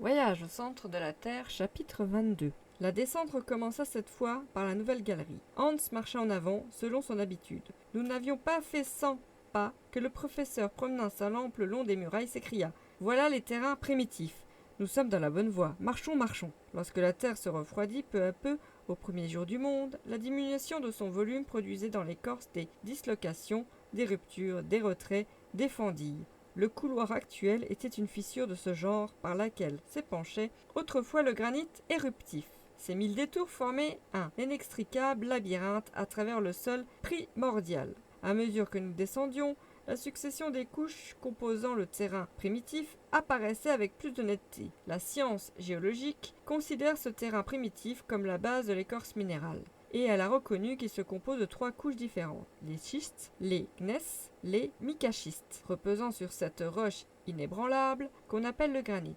Voyage au centre de la Terre, chapitre 22. La descente recommença cette fois par la nouvelle galerie. Hans marcha en avant, selon son habitude. Nous n'avions pas fait 100 pas que le professeur, promenant sa lampe le long des murailles, s'écria « Voilà les terrains primitifs. Nous sommes dans la bonne voie. Marchons, marchons. » Lorsque la Terre se refroidit peu à peu, au premier jour du monde, la diminution de son volume produisait dans l'écorce des dislocations, des ruptures, des retraits, des fendilles. Le couloir actuel était une fissure de ce genre par laquelle s'épanchait autrefois le granit éruptif. Ces 1000 détours formaient un inextricable labyrinthe à travers le sol primordial. À mesure que nous descendions, la succession des couches composant le terrain primitif apparaissait avec plus de netteté. La science géologique considère ce terrain primitif comme la base de l'écorce minérale. Et elle a reconnu qu'il se compose de 3 couches différentes, les schistes, les gneiss, les micaschistes, reposant sur cette roche inébranlable qu'on appelle le granit.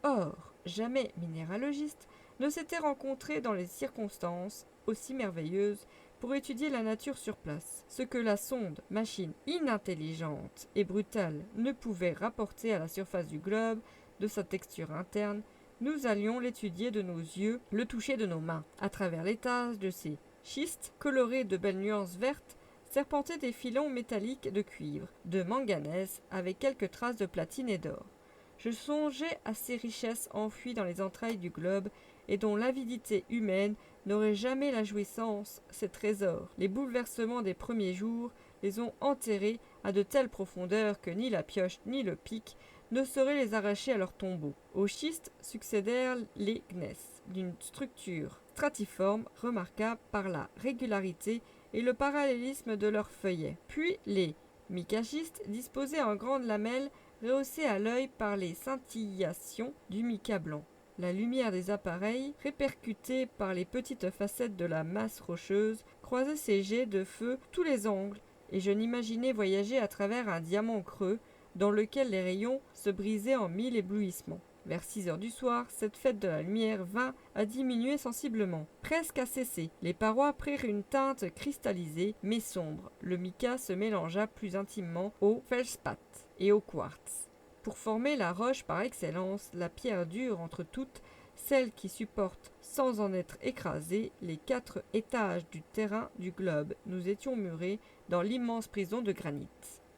Or, jamais minéralogiste ne s'était rencontré dans les circonstances aussi merveilleuses pour étudier la nature sur place. Ce que la sonde, machine inintelligente et brutale, ne pouvait rapporter à la surface du globe, de sa texture interne, nous allions l'étudier de nos yeux, le toucher de nos mains. À travers l'étage de ces schistes, colorés de belles nuances vertes, serpentaient des filons métalliques de cuivre, de manganèse, avec quelques traces de platine et d'or. Je songeais à ces richesses enfouies dans les entrailles du globe et dont l'avidité humaine n'aurait jamais la jouissance. Ces trésors, les bouleversements des premiers jours, les ont enterrés à de telles profondeurs que ni la pioche ni le pic ne sauraient les arracher à leur tombeau. Aux schistes succédèrent les gneiss, d'une structure stratiforme remarquable par la régularité et le parallélisme de leurs feuillets. Puis les micaschistes, disposés en grandes lamelles, rehaussées à l'œil par les scintillations du mica blanc. La lumière des appareils, répercutée par les petites facettes de la masse rocheuse, croisait ces jets de feu tous les angles, et je n'imaginais voyager à travers un diamant creux, dans lequel les rayons se brisaient en 1000 éblouissements. Vers 6 heures du soir, cette fête de la lumière vint à diminuer sensiblement, presque à cesser. Les parois prirent une teinte cristallisée, mais sombre. Le mica se mélangea plus intimement au feldspath et au quartz, pour former la roche par excellence, la pierre dure entre toutes, celle qui supporte, sans en être écrasée, les 4 étages du terrain du globe. Nous étions murés dans l'immense prison de granit.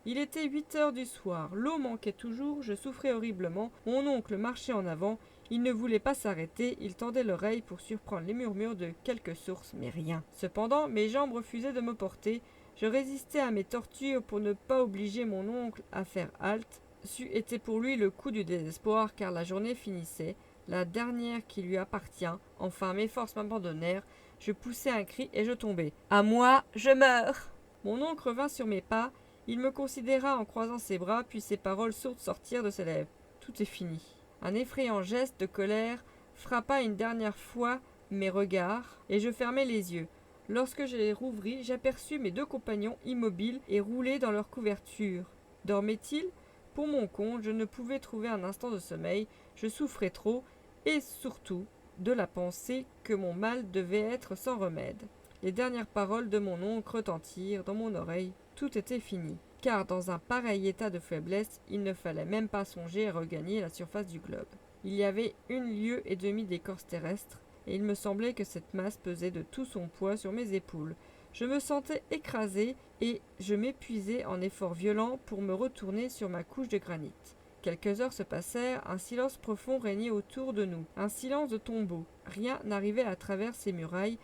Il était 8 heures du soir, l'eau manquait toujours, je souffrais horriblement, mon oncle marchait en avant, il ne voulait pas s'arrêter, il tendait l'oreille pour surprendre les murmures de quelques sources, mais rien. Cependant, mes jambes refusaient de me porter, je résistais à mes tortures pour ne pas obliger mon oncle à faire halte. C'eût été pour lui le coup du désespoir, car la journée finissait, la dernière qui lui appartient. Enfin, mes forces m'abandonnèrent, je poussai un cri et je tombai. « À moi, je meurs !» Mon oncle revint sur mes pas. Il me considéra en croisant ses bras, puis ces paroles sourdes sortirent de ses lèvres. « Tout est fini. » Un effrayant geste de colère frappa une dernière fois mes regards, et je fermai les yeux. Lorsque je les rouvris, j'aperçus mes 2 compagnons immobiles et roulés dans leur couverture. Dormaient-ils ? Pour mon compte, je ne pouvais trouver un instant de sommeil, je souffrais trop, et surtout de la pensée que mon mal devait être sans remède. Les dernières paroles de mon oncle retentirent dans mon oreille. Tout était fini, car dans un pareil état de faiblesse, il ne fallait même pas songer à regagner la surface du globe. Il y avait 1 lieue et demie d'écorce terrestre, et il me semblait que cette masse pesait de tout son poids sur mes épaules. Je me sentais écrasé et je m'épuisais en efforts violents pour me retourner sur ma couche de granit. Quelques heures se passèrent, un silence profond régnait autour de nous, un silence de tombeau. Rien n'arrivait à travers ces murailles,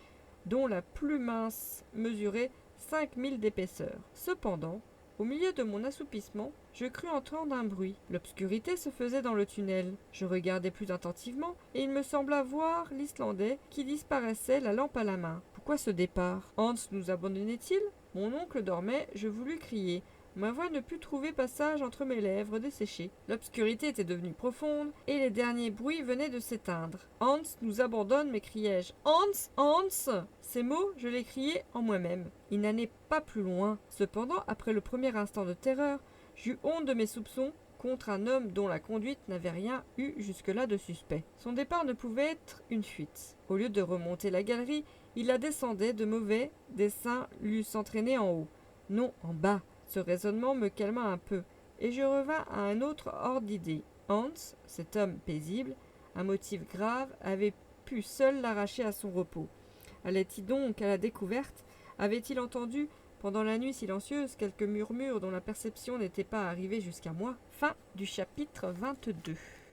dont la plus mince mesurait 5000 d'épaisseur. Cependant, au milieu de mon assoupissement, je crus entendre un bruit. L'obscurité se faisait dans le tunnel. Je regardai plus attentivement, et il me sembla voir l'Islandais qui disparaissait, la lampe à la main. Pourquoi ce départ ? Hans nous abandonnait-il ? Mon oncle dormait, je voulus crier. Ma voix ne put trouver passage entre mes lèvres desséchées. L'obscurité était devenue profonde, et les derniers bruits venaient de s'éteindre. « Hans nous abandonne !» m'écriai-je. « Hans ! Hans !» Ces mots, je les criai en moi-même. Il n'allait pas plus loin. Cependant, après le premier instant de terreur, j'eus honte de mes soupçons contre un homme dont la conduite n'avait rien eu jusque-là de suspect. Son départ ne pouvait être une fuite. Au lieu de remonter la galerie, il la descendait, de mauvais dessein l'eussent entraîné en haut. Non, en bas. Ce raisonnement me calma un peu, et je revins à un autre ordre d'idées. Hans, cet homme paisible, un motif grave, avait pu seul l'arracher à son repos. Allait-il donc à la découverte? Avait-il entendu, pendant la nuit silencieuse, quelques murmures dont la perception n'était pas arrivée jusqu'à moi? Fin du chapitre 22.